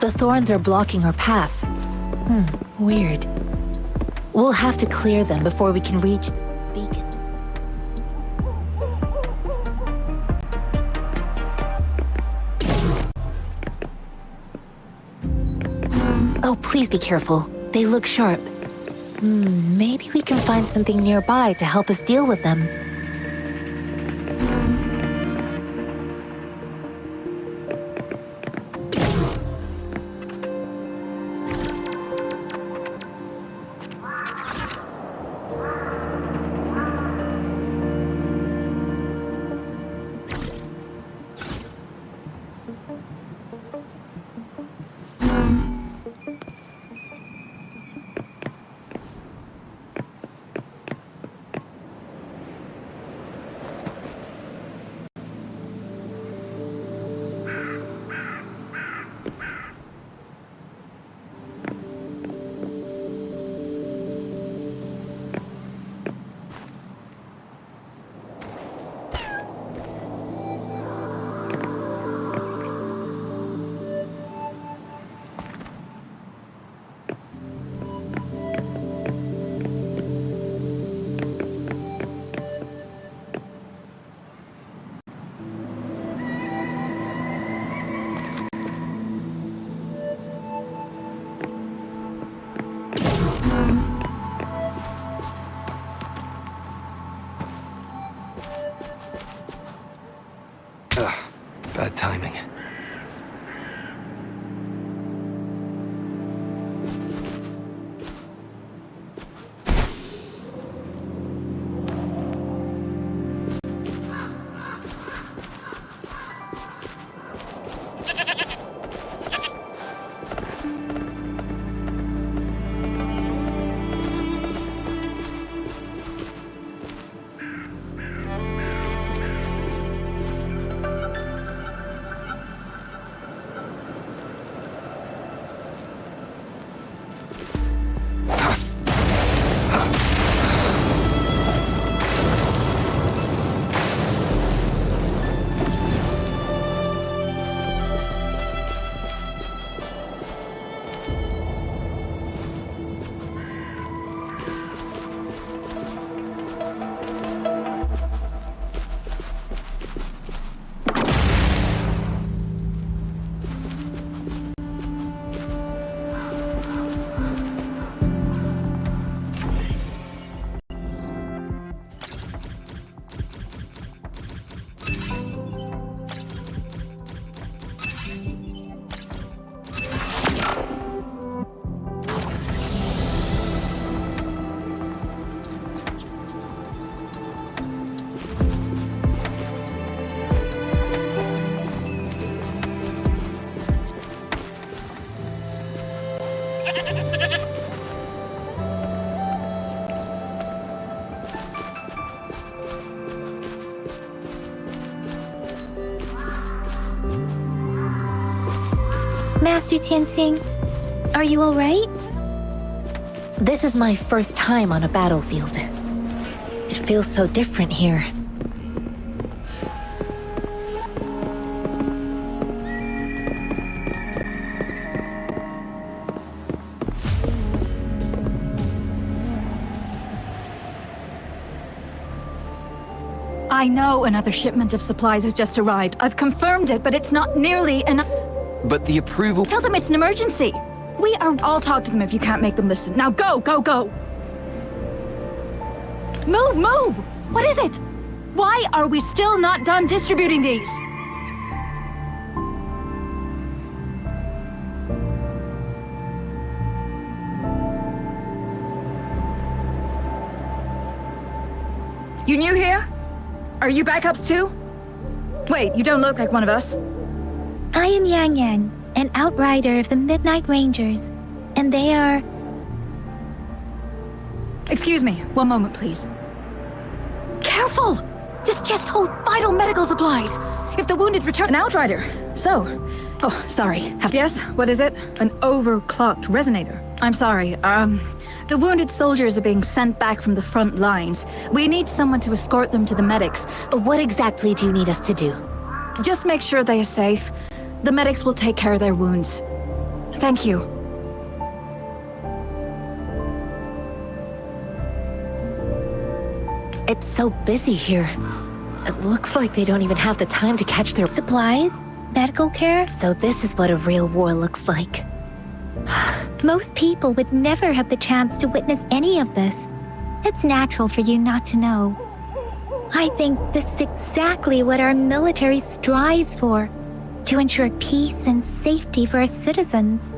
The thorns are blocking our path. Weird. We'll have to clear them before we can reach the beacon. Oh, please be careful. They look sharp. Maybe we can find something nearby to help us deal with them. Bad timing. Master Tianxing, are you all right? This is my first time on a battlefield. It feels so different here. I know another shipment of supplies has just arrived. I've confirmed it, but it's not nearly enough. But the approval... Tell them it's an emergency. I'll talk to them if you can't make them listen. Now go, go, go! Move, move! What is it? Why are we still not done distributing these? You new here? Are you backups too? Wait, you don't look like one of us. I am Yang Yang, an outrider of the Midnight Rangers, and they are... Excuse me, one moment, please. Careful! This chest holds vital medical supplies. If the wounded return, an outrider. So, oh, sorry. Yes, what is it? An overclocked resonator. I'm sorry, the wounded soldiers are being sent back from the front lines. We need someone to escort them to the medics. What exactly do you need us to do? Just make sure they are safe. The medics will take care of their wounds. Thank you. It's so busy here. It looks like they don't even have the time to catch their... Supplies? Medical care? So this is what a real war looks like. Most people would never have the chance to witness any of this. It's natural for you not to know. I think this is exactly what our military strives for, to ensure peace and safety for our citizens.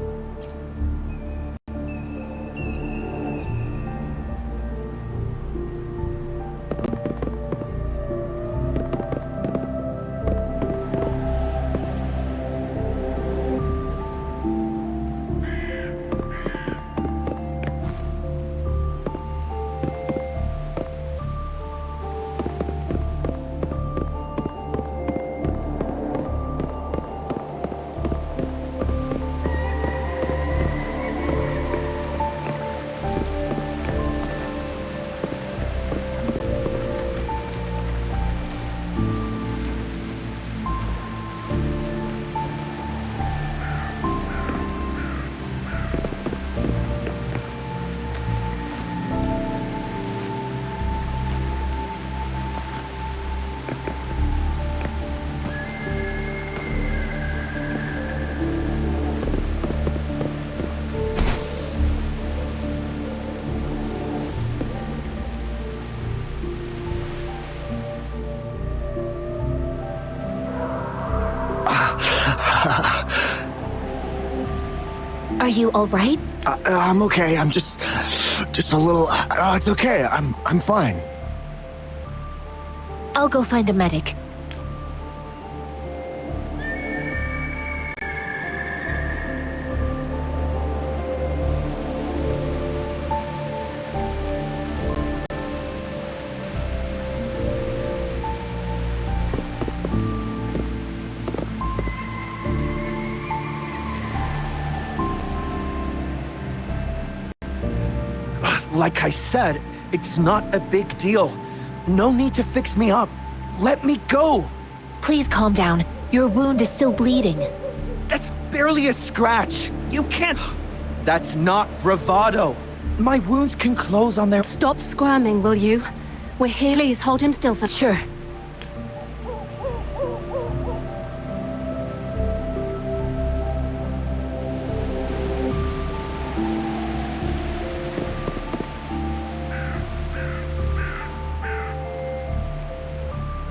Are you all right? I'm okay. I'm just a little. It's okay. I'm fine. I'll go find a medic. Like I said, it's not a big deal. No need to fix me up. Let me go. Please calm down. Your wound is still bleeding. That's barely a scratch. You can't. That's not bravado. My wounds can close on their. Stop squirming, will you? We're here. Please hold him still for Sure.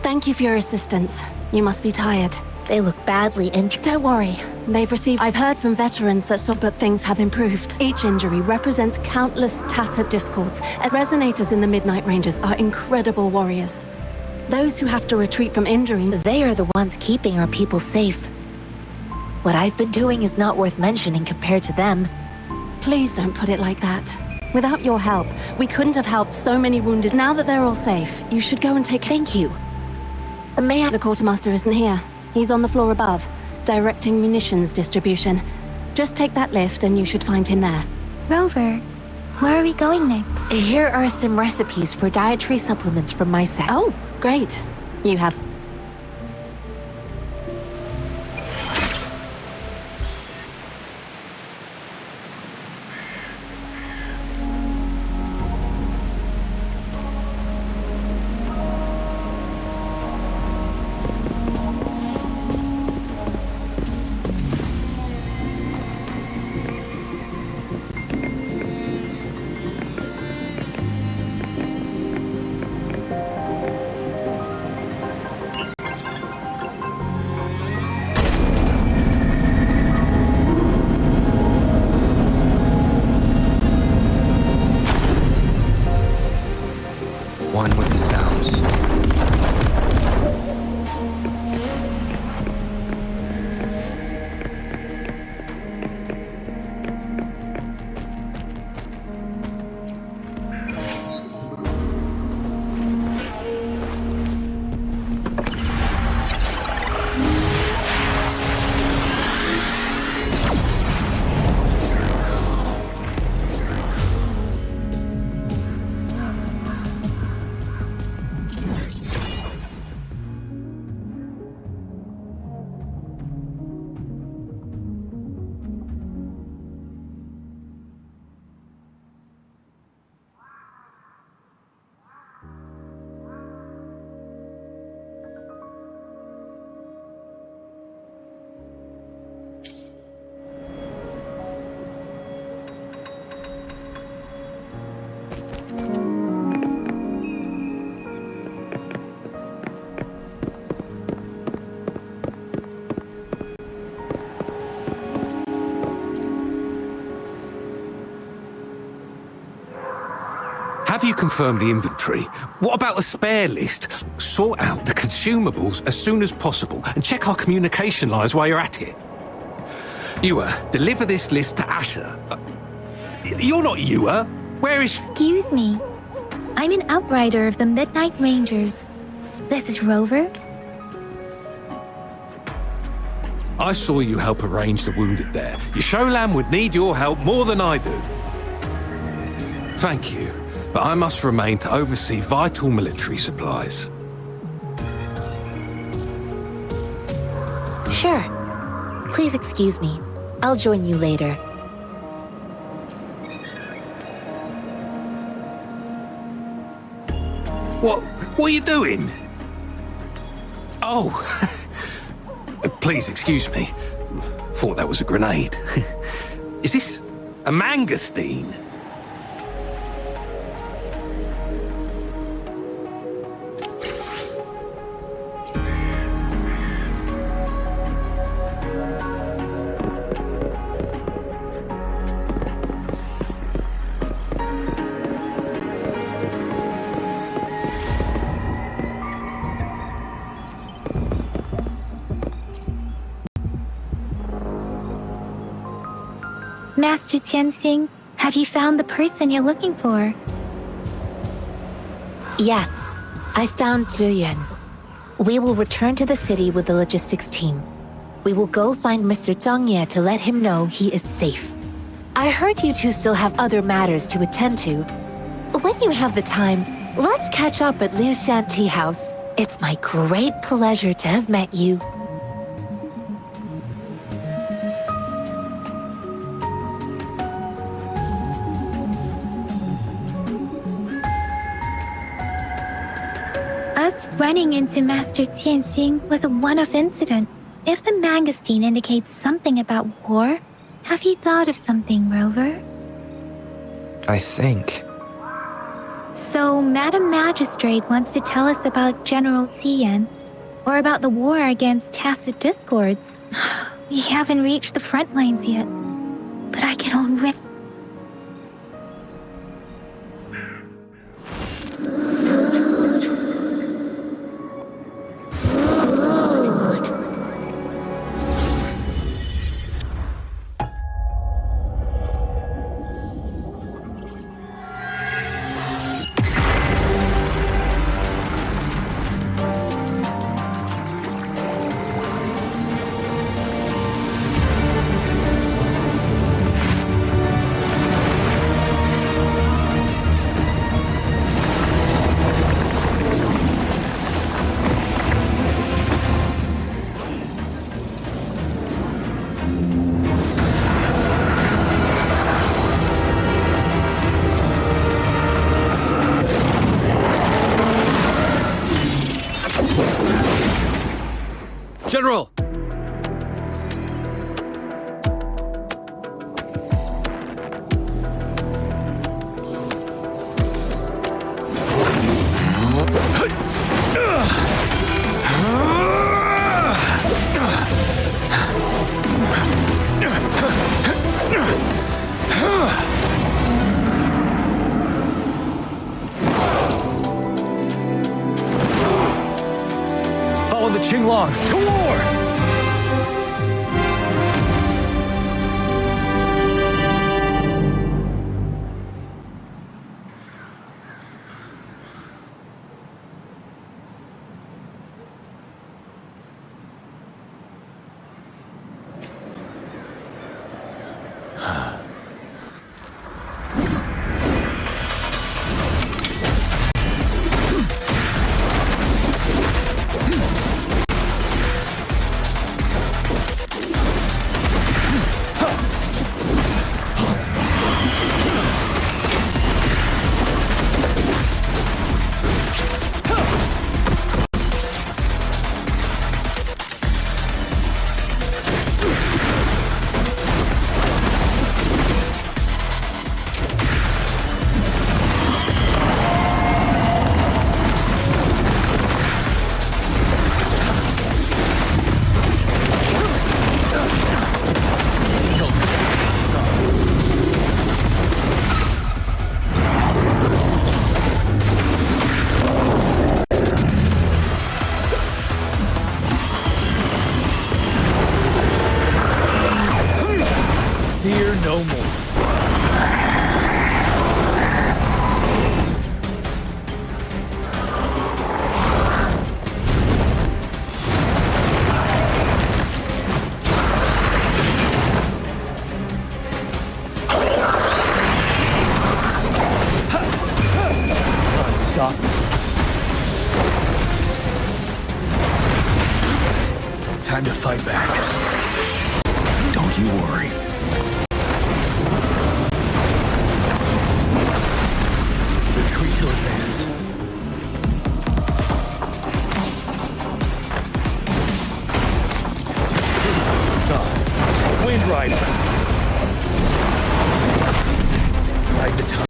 Thank you for your assistance. You must be tired. They look badly injured. Don't worry. They've received... I've heard from veterans that some but things have improved. Each injury represents countless tacit discords. And resonators in the Midnight Rangers are incredible warriors. Those who have to retreat from injury... They are the ones keeping our people safe. What I've been doing is not worth mentioning compared to them. Please don't put it like that. Without your help, we couldn't have helped so many wounded. Now that they're all safe, you should go and take... Thank you. May I... The quartermaster isn't here. He's on the floor above, directing munitions distribution. Just take that lift and you should find him there. Rover, where are we going next? Here are some recipes for dietary supplements from my set. Oh, great. You have... have you confirmed the inventory? What about the spare list? Sort out the consumables as soon as possible and check our communication lines while you're at it. Ewa, deliver this list to Asher. You're not Ewa. Where is... Excuse me. I'm an outrider of the Midnight Rangers. This is Rover. I saw you help arrange the wounded there. Yasholam would need your help more than I do. Thank you, but I must remain to oversee vital military supplies. Sure. Please excuse me. I'll join you later. What are you doing? Oh, please excuse me. Thought that was a grenade. Is this a mangosteen? Master Tianxing, have you found the person you're looking for? Yes, I found Zhuyan. We will return to the city with the logistics team. We will go find Mr. Zhang Ye to let him know he is safe. I heard you two still have other matters to attend to. When you have the time, let's catch up at Liu Shan Tea House. It's my great pleasure to have met you. Us running into Master Tianxing was a one-off incident. If the mangosteen indicates something about war, have you thought of something, Rover? I think. So, Madam Magistrate wants to tell us about General Tian, or about the war against tacit discords. We haven't reached the front lines yet, but I can already... General! Follow the Qinglong to war! Fear no more. Stop. Time to fight back. Don't you worry. Retreat to advance. Stop. Wind Rider. Ride the time.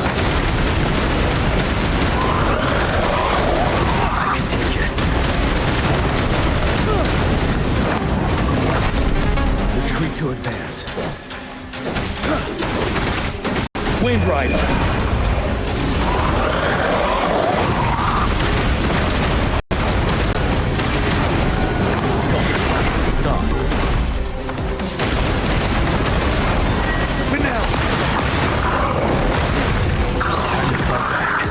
To advance. Wind Rider. Stop. But now. Time to fight back.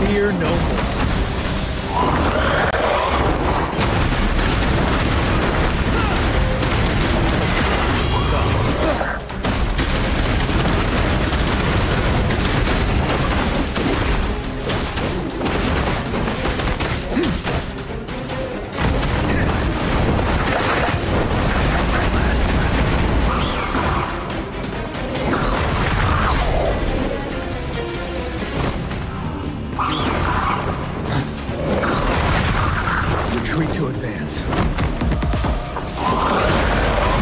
Fear no more. Retreat to advance.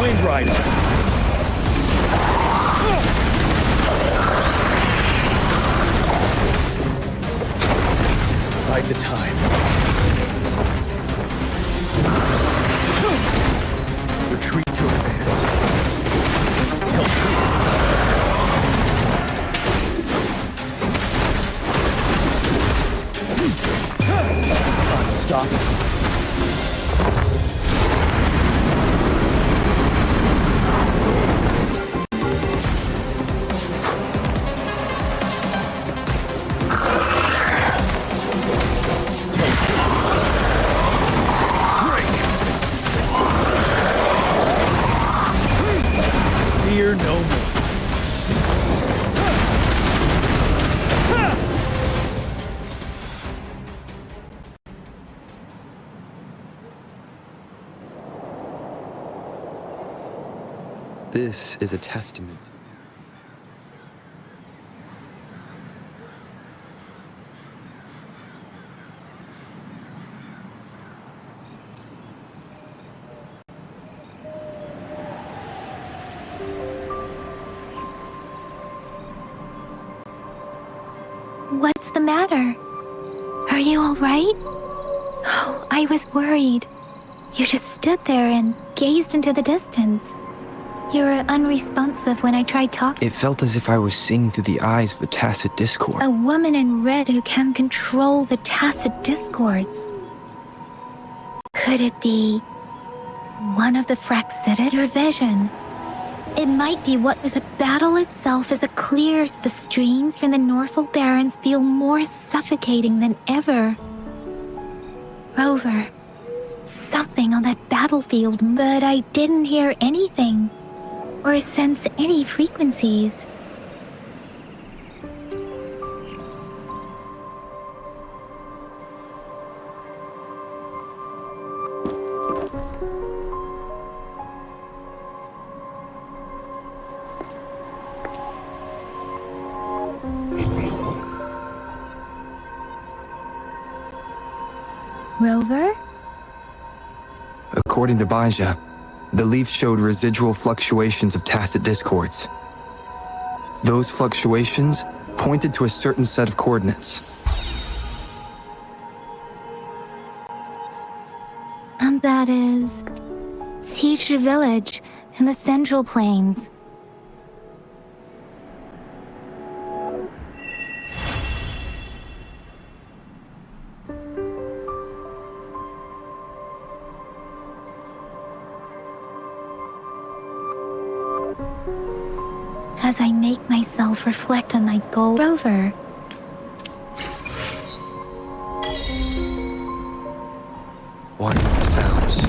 Wind Rider. Bide the time. Retreat to advance. Tilt. Unstoppable. Fear no more. This is a testament. What's the matter? Are you all right? Oh, I was worried. You just stood there and gazed into the distance. You were unresponsive when I tried talking. It felt as if I was seeing through the eyes of the Tacit Discord. A woman in red who can control the Tacit Discords. Could it be one of the Fraxidid? Your vision. It might be what was a battle itself as it clears the streams from the Norfolk Barrens feel more suffocating than ever. Rover, something on that battlefield, but I didn't hear anything or sense any frequencies. Rover? According to Baja, the leaf showed residual fluctuations of Tacit Discords. Those fluctuations pointed to a certain set of coordinates. And that is Teacher Village in the Central Plains. as I make myself reflect on my goal. Rover. One with the sounds.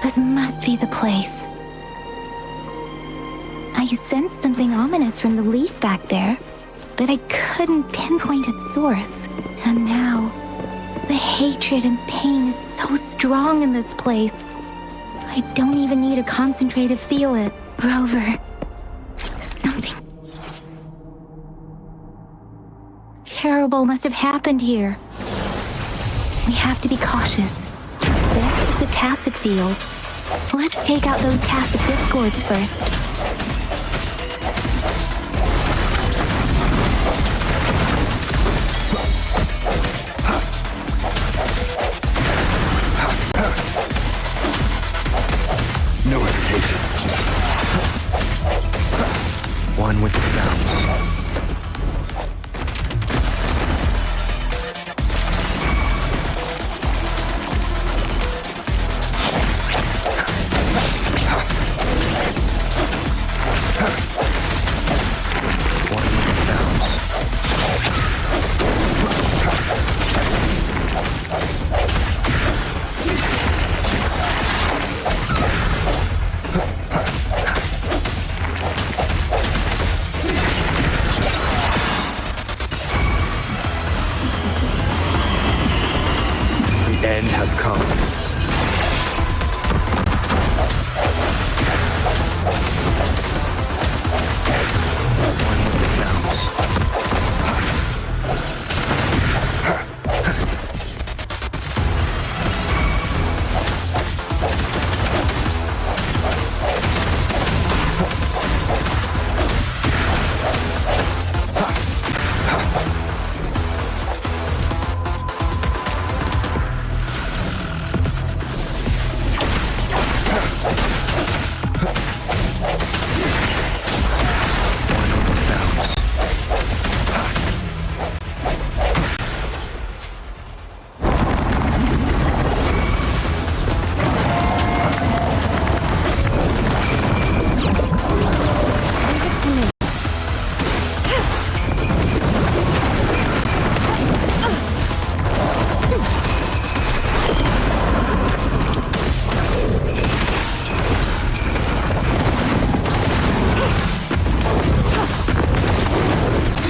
This must be the place. I sensed something ominous from the leaf back there, but I couldn't pinpoint its source. And now, the hatred and pain is so strong in this place. I don't even need a concentrate to feel it. Rover, something terrible must have happened here. We have to be cautious. This is a tacit field. Let's take out those tacit discords first. No hesitation. One with the sounds. The end has come. One with the sounds.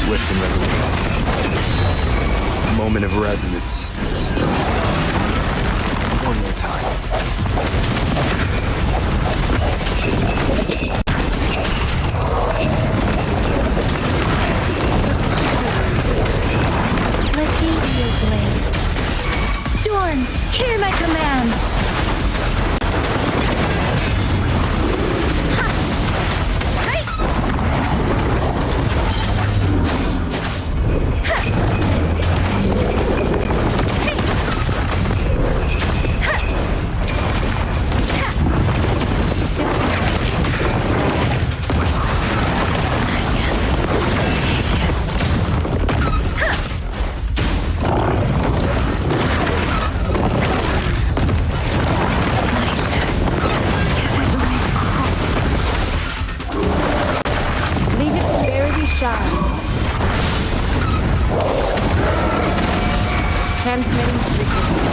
Swift and resolute. Moment of resonance. One more time. Let's see your blade. Storm, hear my command! Ha! Transmitting frequency.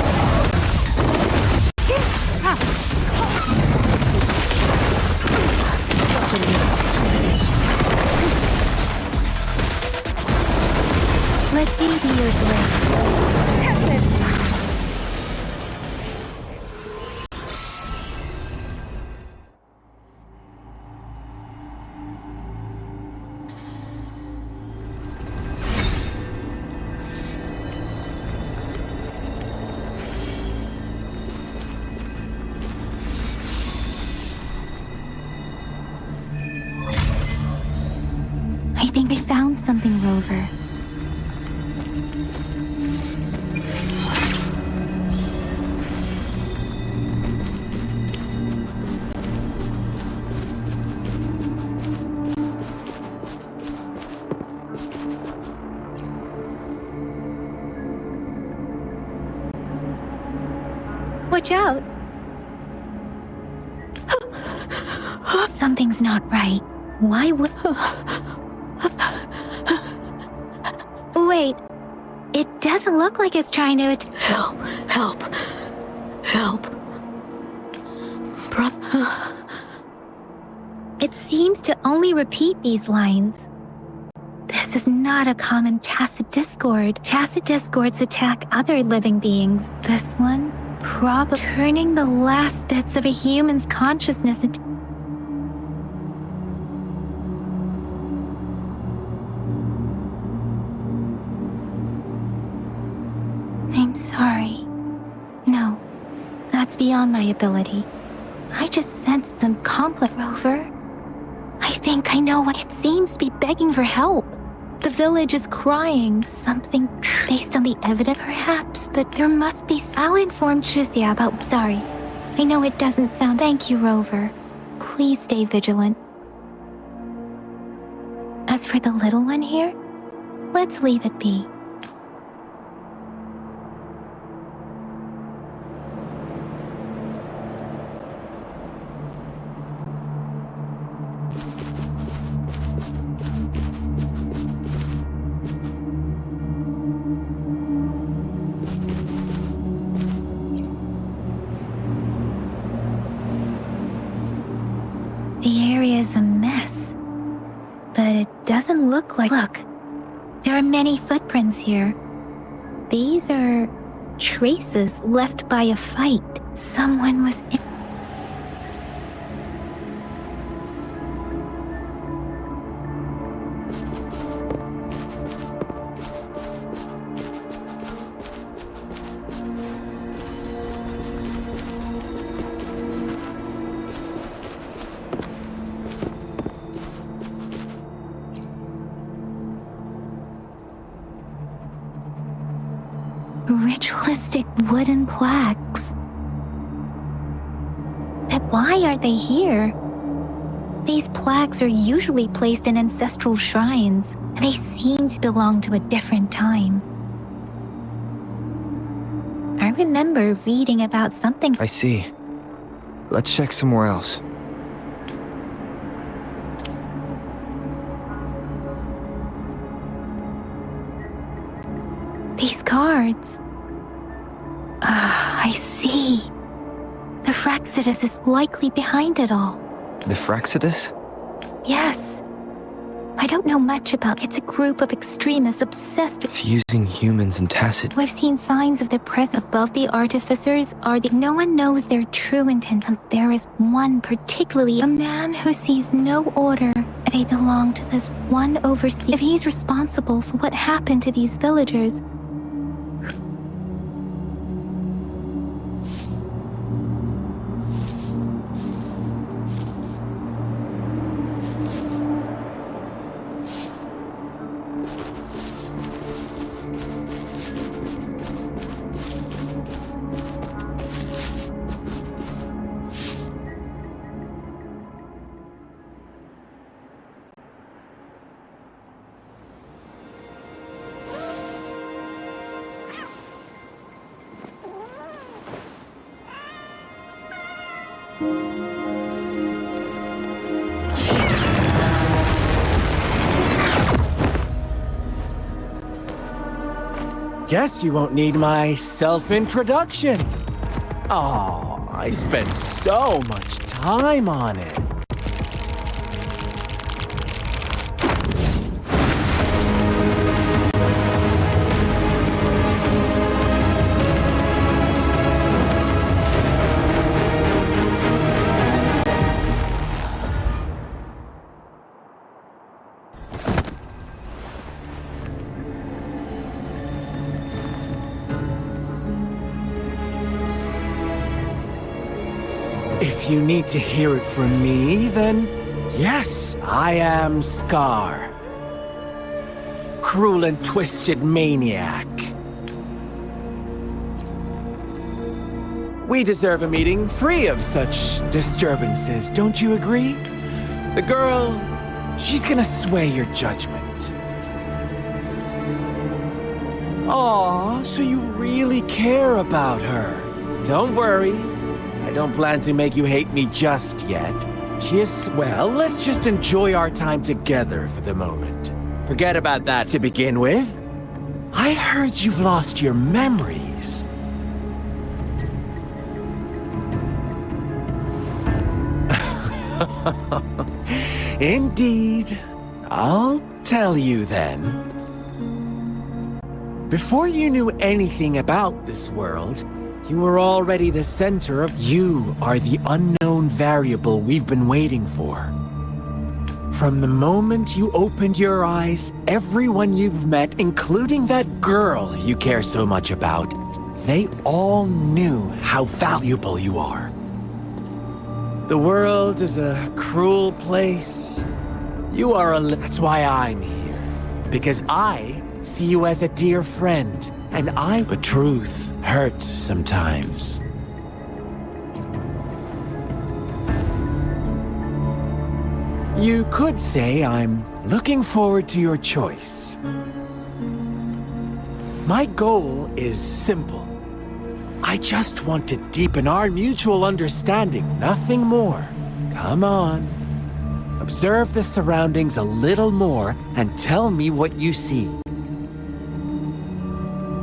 Let me be your blade. I think I found something, Rover. Watch out! Something's not right. Why would... Wait. It doesn't look like it's trying to... Help! Help! Help! It seems to only repeat these lines. This is not a common tacit discord. Tacit discords attack other living beings. This one, probably turning the last bits of a human's consciousness into... I'm sorry. No, that's beyond my ability. I just sensed some conflict, Rover. I think I know what it seems to be begging for help. The village is crying. Something based on the evidence, perhaps, that there must be... I'll inform Chusia about... Sorry. I know it doesn't sound... Thank you, Rover. Please stay vigilant. As for the little one here, let's leave it be. The area is a mess, but it doesn't look like... Look, there are many footprints here. These are traces left by a fight. Someone was... Ritualistic wooden plaques. But why are they here? These plaques are usually placed in ancestral shrines, and they seem to belong to a different time. I remember reading about something... I see. Let's check somewhere else. These cards... I see. The Fraxidus is likely behind it all. The Fraxidus? Yes. I don't know much about... It's a group of extremists obsessed with... Fusing humans and tacit. We've seen signs of their presence above the artificers are the... No one knows their true intent, and there is one particularly, a man who sees no order. They belong to this one overseer. If he's responsible for what happened to these villagers... guess you won't need my self-introduction. Oh, I spent so much time on it. If you need to hear it from me, then yes, I am Scar. Cruel and twisted maniac. We deserve a meeting free of such disturbances, don't you agree? The girl, she's gonna sway your judgment. Aw, so you really care about her. Don't worry. I don't plan to make you hate me just yet. She is, well, let's just enjoy our time together for the moment. Forget about that to begin with. I heard you've lost your memories. Indeed. I'll tell you then. Before you knew anything about this world, you were already the center of... You are the unknown variable we've been waiting for. From the moment you opened your eyes, everyone you've met, including that girl you care so much about, they all knew how valuable you are. The world is a cruel place. You are a... That's why I'm here. Because I see you as a dear friend. And the truth hurts sometimes. You could say I'm looking forward to your choice. My goal is simple. I just want to deepen our mutual understanding, nothing more. Come on. Observe the surroundings a little more and tell me what you see.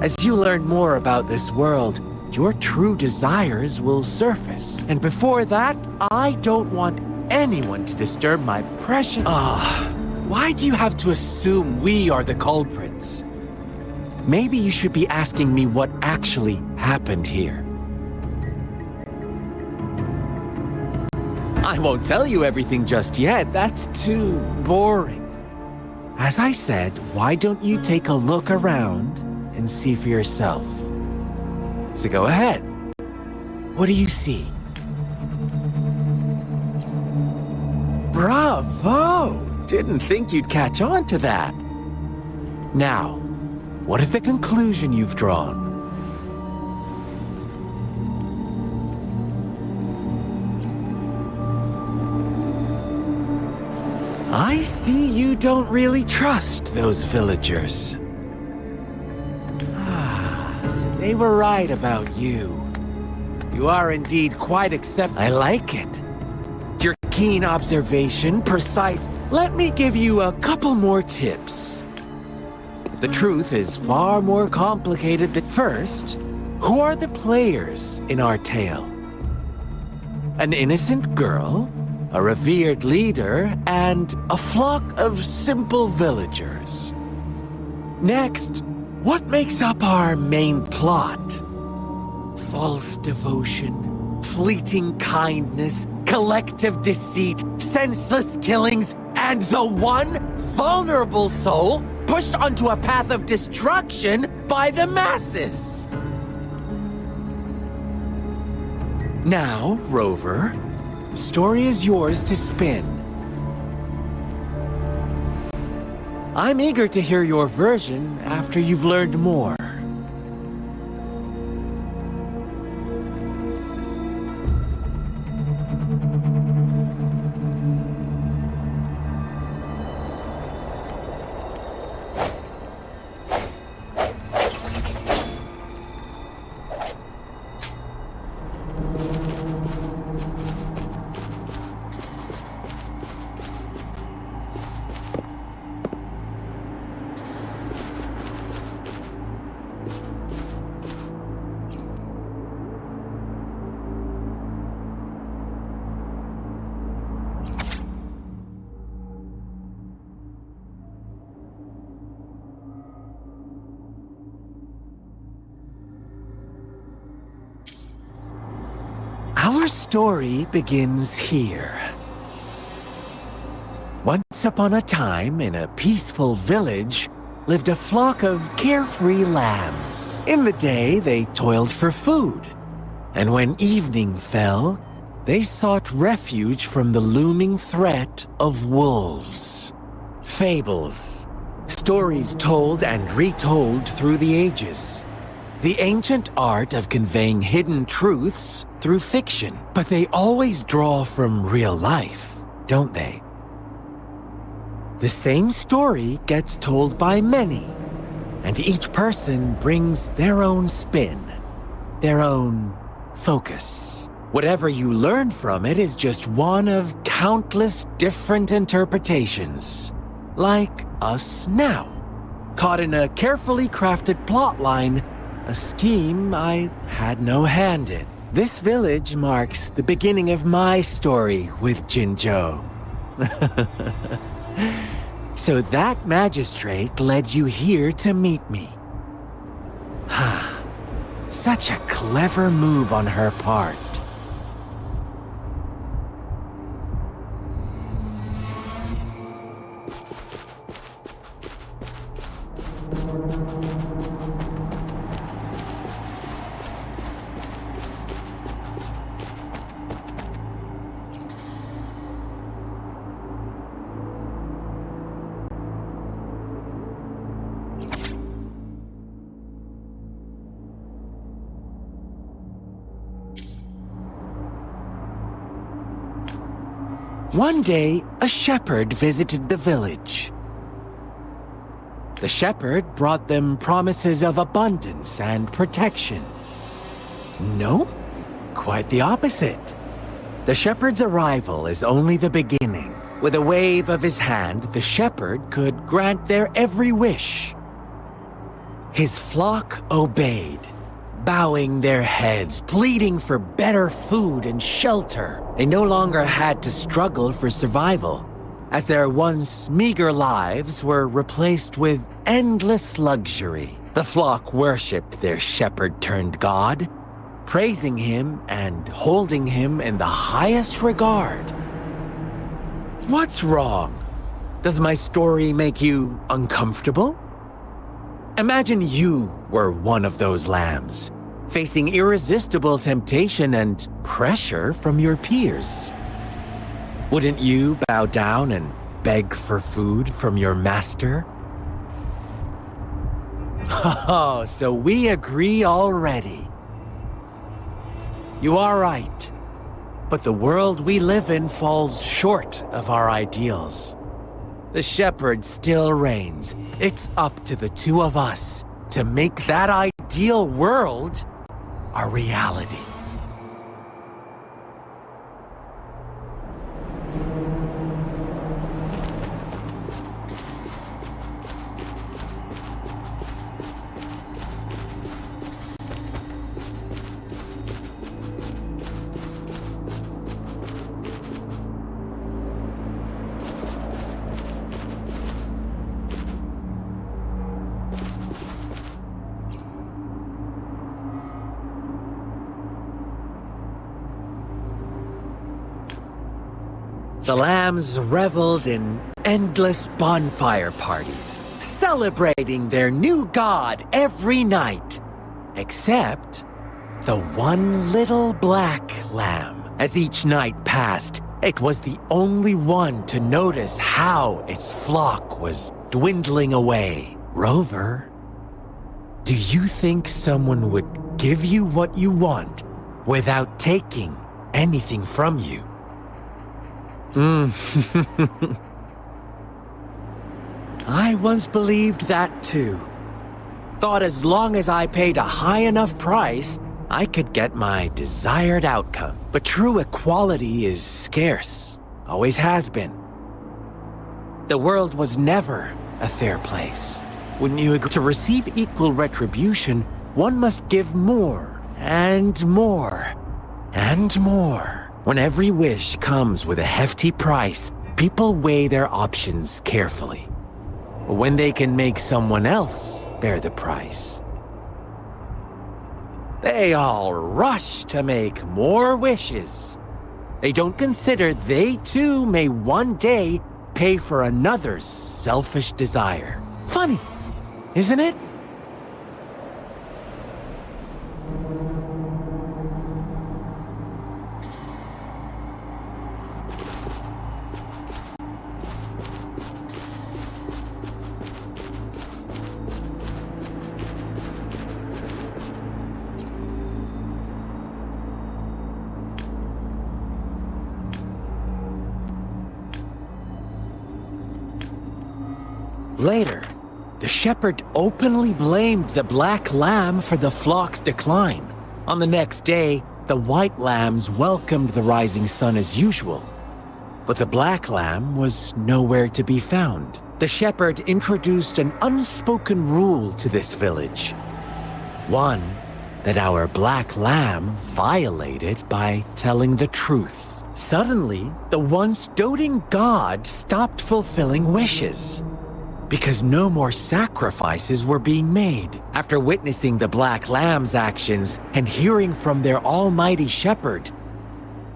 As you learn more about this world, your true desires will surface. And before that, I don't want anyone to disturb my precious... Why do you have to assume we are the culprits? Maybe you should be asking me what actually happened here. I won't tell you everything just yet. That's too boring. As I said, why don't you take a look around and see for yourself? So go ahead. What do you see? Bravo! Didn't think you'd catch on to that. Now, what is the conclusion you've drawn? I see you don't really trust those villagers. So they were right about you. You are indeed quite I like it. Your keen observation, precise... Let me give you a couple more tips. The truth is far more complicated than... First, who are the players in our tale? An innocent girl, a revered leader, and a flock of simple villagers. Next, what makes up our main plot? False devotion, fleeting kindness, collective deceit, senseless killings, and the one vulnerable soul pushed onto a path of destruction by the masses. Now, Rover, the story is yours to spin. I'm eager to hear your version after you've learned more. Our story begins here. Once upon a time, in a peaceful village, lived a flock of carefree lambs. In the day, they toiled for food, and when evening fell, they sought refuge from the looming threat of wolves. Fables, stories told and retold through the ages. The ancient art of conveying hidden truths through fiction. But they always draw from real life, don't they? The same story gets told by many, and each person brings their own spin, their own focus. Whatever you learn from it is just one of countless different interpretations. Like us now, caught in a carefully crafted plotline, a scheme I had no hand in. This village marks the beginning of my story with Jinzhou. So that magistrate led you here to meet me. Such a clever move on her part. One day, a shepherd visited the village. The shepherd brought them promises of abundance and protection. No, quite the opposite. The shepherd's arrival is only the beginning. With a wave of his hand, the shepherd could grant their every wish. His flock obeyed, bowing their heads, pleading for better food and shelter. They no longer had to struggle for survival, as their once meager lives were replaced with endless luxury. The flock worshipped their shepherd-turned-god, praising him and holding him in the highest regard. What's wrong? Does my story make you uncomfortable? Imagine you were one of those lambs, facing irresistible temptation and pressure from your peers. Wouldn't you bow down and beg for food from your master? Oh, so we agree already. You are right, but the world we live in falls short of our ideals. The shepherd still reigns. It's up to the two of us to make that ideal world a reality. The lambs reveled in endless bonfire parties, celebrating their new god every night. Except the one little black lamb. As each night passed, it was the only one to notice how its flock was dwindling away. Rover, do you think someone would give you what you want without taking anything from you? I once believed that too. Thought as long as I paid a high enough price, I could get my desired outcome. But true equality is scarce, always has been. The world was never a fair place. Wouldn't you agree? To receive equal retribution, one must give more, and more, and more. When every wish comes with a hefty price, people weigh their options carefully. When they can make someone else bear the price, They all rush to make more wishes. They don't consider they too may one day pay for another's selfish desire. Funny, isn't it? Later, the shepherd openly blamed the black lamb for the flock's decline. On the next day, the white lambs welcomed the rising sun as usual. But the black lamb was nowhere to be found. The shepherd introduced an unspoken rule to this village. One that our black lamb violated by telling the truth. Suddenly, the once doting god stopped fulfilling wishes, because no more sacrifices were being made. After witnessing the Black Lamb's actions and hearing from their almighty shepherd,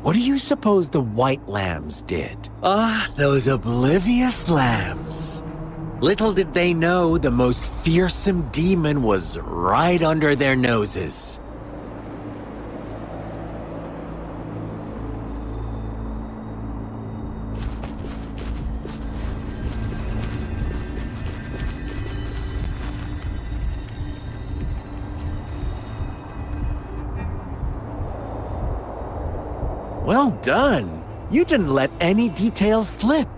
what do you suppose the White Lambs did? Those oblivious lambs. Little did they know the most fearsome demon was right under their noses. Well done. You didn't let any details slip.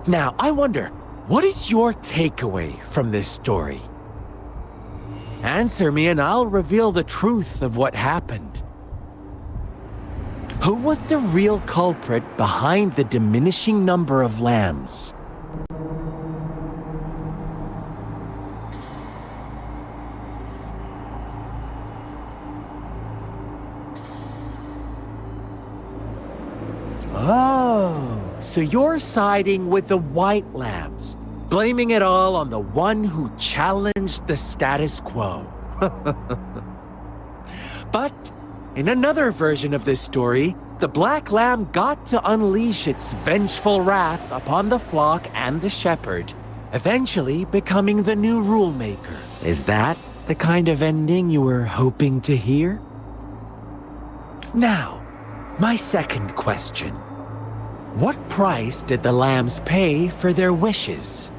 Now, I wonder, what is your takeaway from this story? Answer me and I'll reveal the truth of what happened. Who was the real culprit behind the diminishing number of lambs? Oh, so you're siding with the White Lambs, blaming it all on the one who challenged the status quo. But in another version of this story, the Black Lamb got to unleash its vengeful wrath upon the flock and the shepherd, eventually becoming the new rule maker. Is that the kind of ending you were hoping to hear? Now, my second question. What price did the lambs pay for their wishes?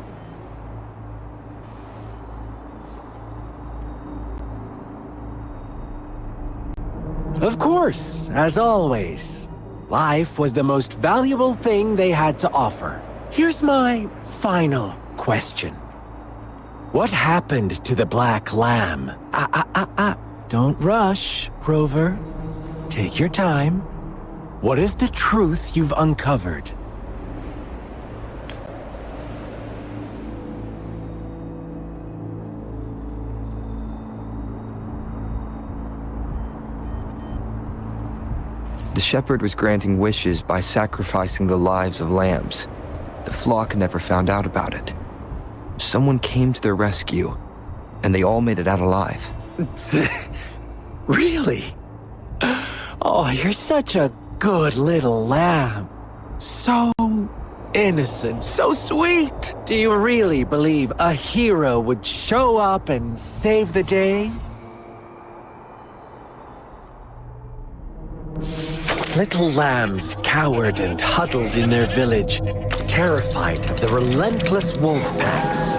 Of course, as always, life was the most valuable thing they had to offer. Here's my final question. What happened to the Black Lamb? Don't rush, Rover. Take your time. What is the truth you've uncovered? The shepherd was granting wishes by sacrificing the lives of lambs. The flock never found out about it. Someone came to their rescue, and they all made it out alive. Really? Oh, you're such a good little lamb. So innocent, so sweet. Do you really believe a hero would show up and save the day? Little lambs cowered and huddled in their village, terrified of the relentless wolf packs.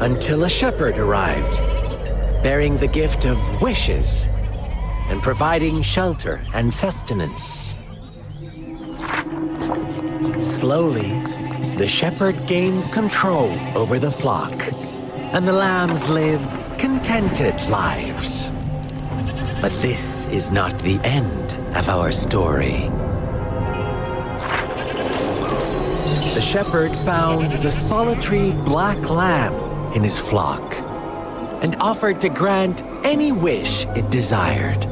Until a shepherd arrived, bearing the gift of wishes and providing shelter and sustenance. Slowly, the shepherd gained control over the flock, and the lambs lived contented lives. But this is not the end of our story. The shepherd found the solitary black lamb in his flock and offered to grant any wish it desired.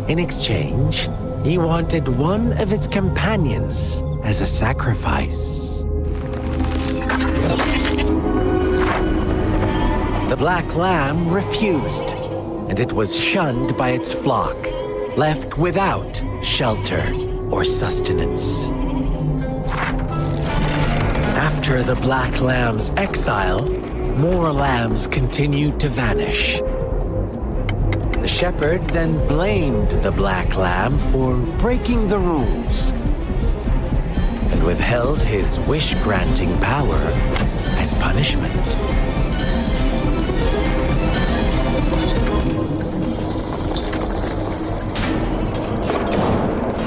In exchange, he wanted one of its companions as a sacrifice. The black lamb refused, and it was shunned by its flock, left without shelter or sustenance. After the black lamb's exile, more lambs continued to vanish. The shepherd then blamed the black lamb for breaking the rules and withheld his wish-granting power as punishment.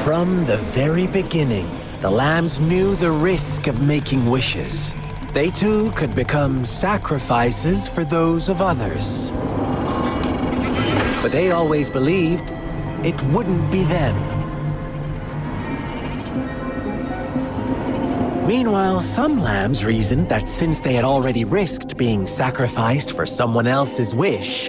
From the very beginning, the lambs knew the risk of making wishes. They too could become sacrifices for those of others. But they always believed it wouldn't be them. Meanwhile, some lambs reasoned that since they had already risked being sacrificed for someone else's wish,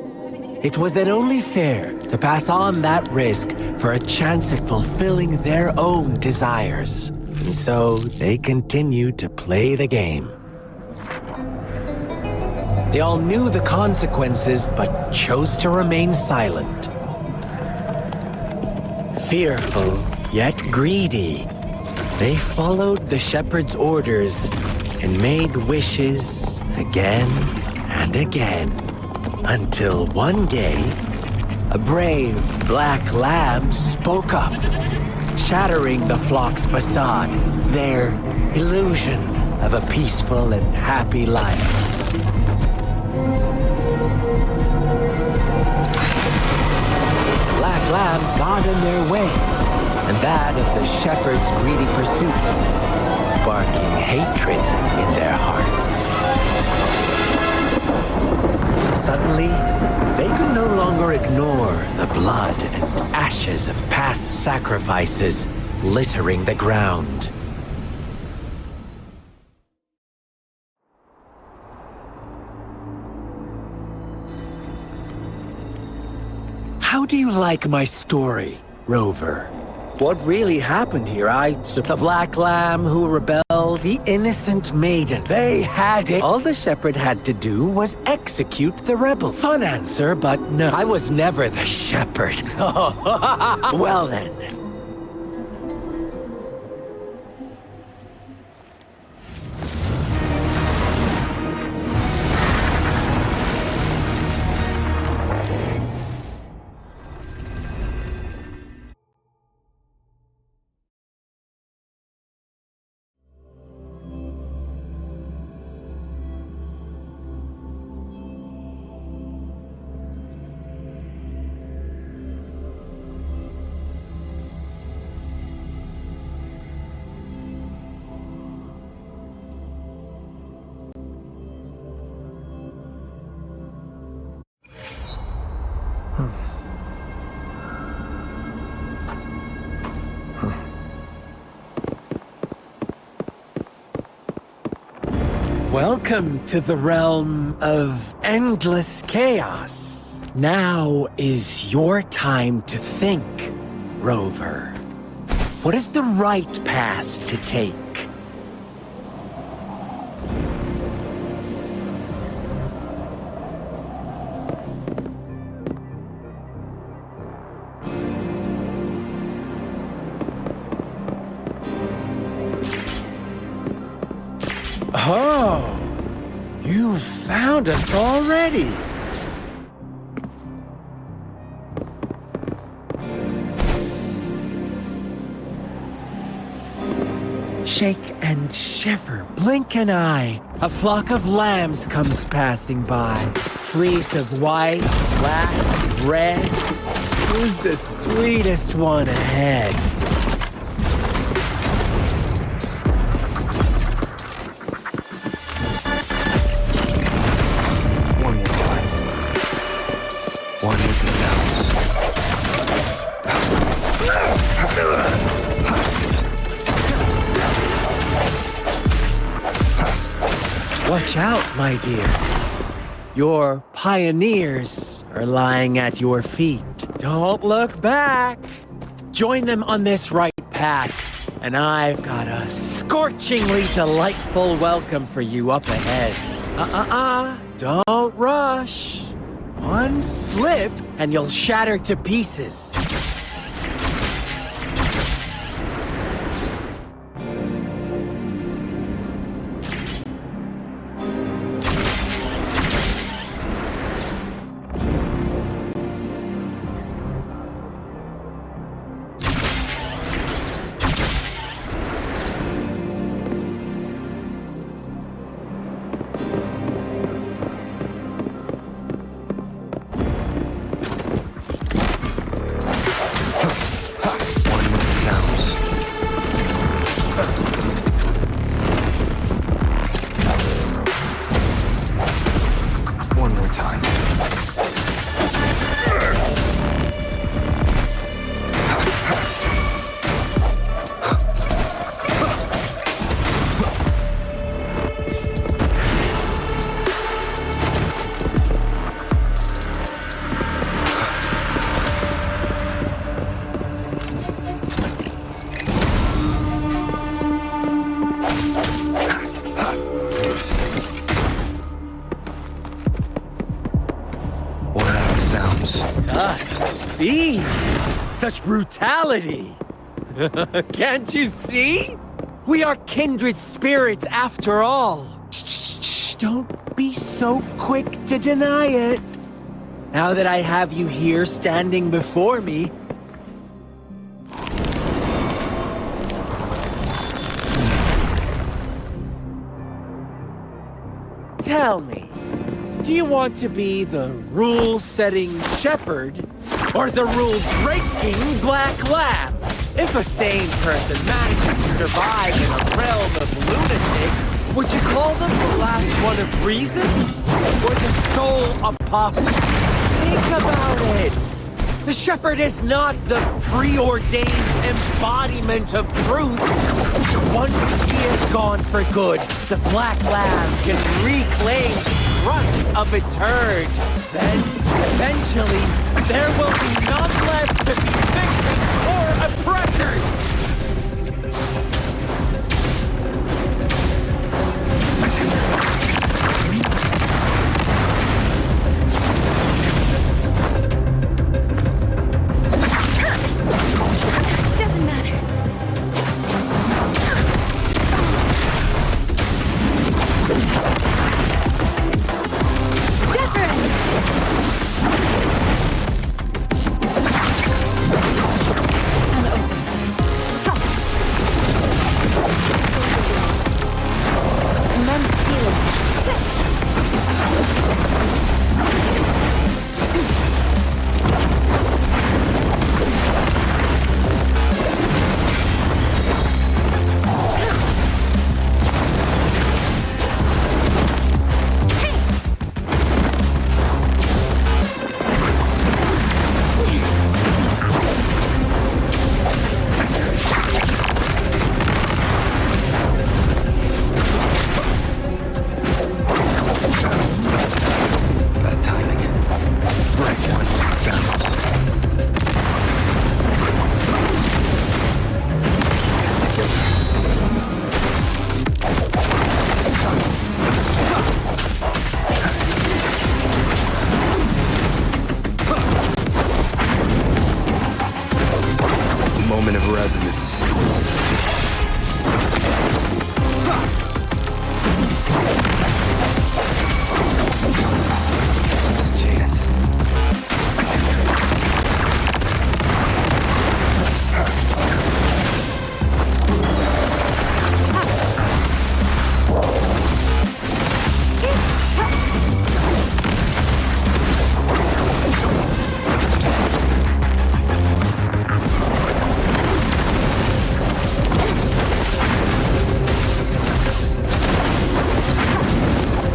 it was then only fair to pass on that risk for a chance at fulfilling their own desires. And so they continued to play the game. They all knew the consequences, but chose to remain silent. Fearful, yet greedy, they followed the shepherd's orders and made wishes again and again, until one day, a brave black lamb spoke up, shattering the flock's facade, their illusion of a peaceful and happy life. Black lamb got in their way, and that of the shepherd's greedy pursuit, sparking hatred in their hearts. Suddenly, they could no longer ignore the blood and ashes of past sacrifices littering the ground. How do you like my story, Rover? What really happened here? The black lamb who rebelled, the innocent maiden. They had it. All the shepherd had to do was execute the rebel. Fun answer, but no. I was never the shepherd. Well then. Welcome to the realm of endless chaos. Now is your time to think, Rover. What is the right path to take? Oh, you found us already. Shake and shiver, blink an eye. A flock of lambs comes passing by. Fleece of white, black, red. Who's the sweetest one ahead? Watch out, my dear. Your pioneers are lying at your feet. Don't look back. Join them on this right path, and I've got a scorchingly delightful welcome for you up ahead. Don't rush. One slip and you'll shatter to pieces. One with the sounds. One more time. One with the sounds. Such speed! Such brutality! Can't you see? We are kindred spirits after all. Shh, don't be so quick to deny it. Now that I have you here standing before me, tell me, do you want to be the rule-setting shepherd or the rule-breaking black lamb? If a sane person manages to survive in a realm of lunatics, would you call them the last one of reason? Or the sole apostle? Think about it. The shepherd is not the preordained embodiment of truth. Once he is gone for good, the black lamb can reclaim trust of its herd. Then, eventually, there will be none left to be victims or oppressors! Doesn't matter. Moment of resonance. Last chance.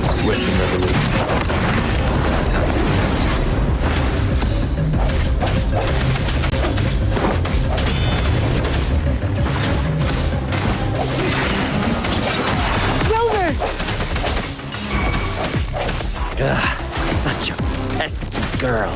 Swift and resolute. Rover! Ugh, such a pesky girl.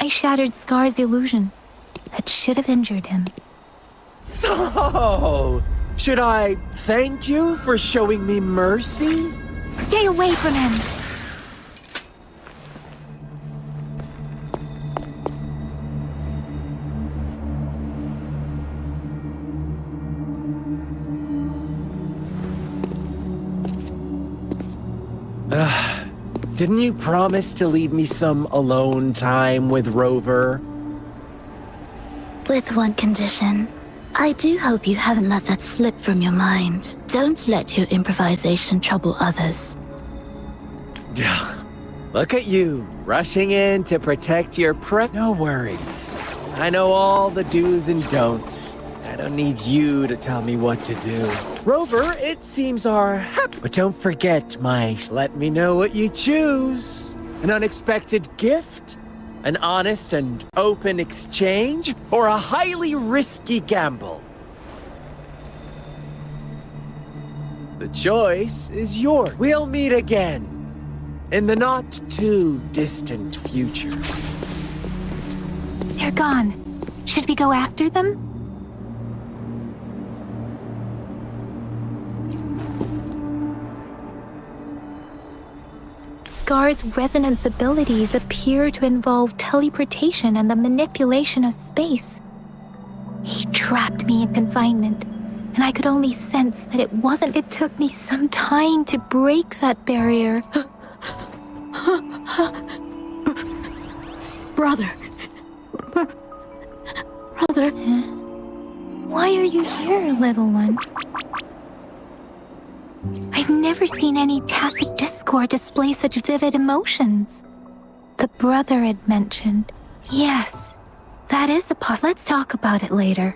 I shattered Scar's illusion. That should have injured him. Oh! Should I thank you for showing me mercy? Stay away from him! Didn't you promise to leave me some alone time with Rover? With one condition. I do hope you haven't let that slip from your mind. Don't let your improvisation trouble others. Look at you, rushing in to protect your No worries. I know all the do's and don'ts. I don't need you to tell me what to do. Rover, it seems our But don't forget, let me know what you choose. An unexpected gift? An honest and open exchange? Or a highly risky gamble? The choice is yours. We'll meet again. In the not-too-distant future. They're gone. Should we go after them? Scar's resonance abilities appear to involve teleportation and the manipulation of space. He trapped me in confinement, and I could only sense that it wasn't. It took me some time to break that barrier. Brother. Brother. Why are you here, little one? I've never seen any tacit discord display such vivid emotions. The brother had mentioned. Yes, that is a Let's talk about it later.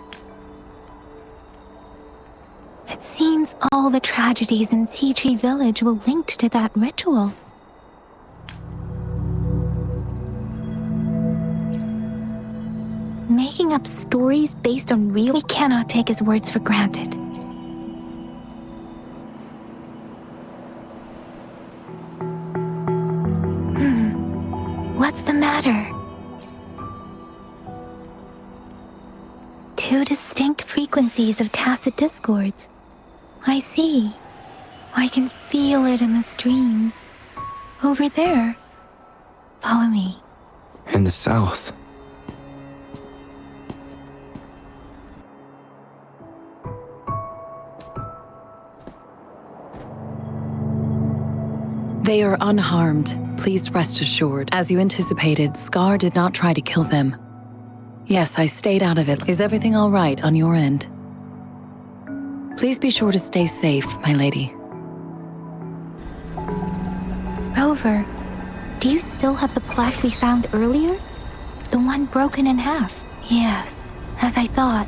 It seems all the tragedies in Tea Tree Village were linked to that ritual. Making up stories based on real... We cannot take his words for granted. What's the matter? Two distinct frequencies of tacit discords. I see. I can feel it in the streams. Over there. Follow me. In the south. They are unharmed. Please rest assured. As you anticipated, Scar did not try to kill them. Yes, I stayed out of it. Is everything all right on your end? Please be sure to stay safe, my lady. Rover, do you still have the plaque we found earlier? The one broken in half? Yes, as I thought.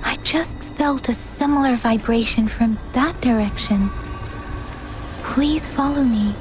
I just felt a similar vibration from that direction. Please follow me.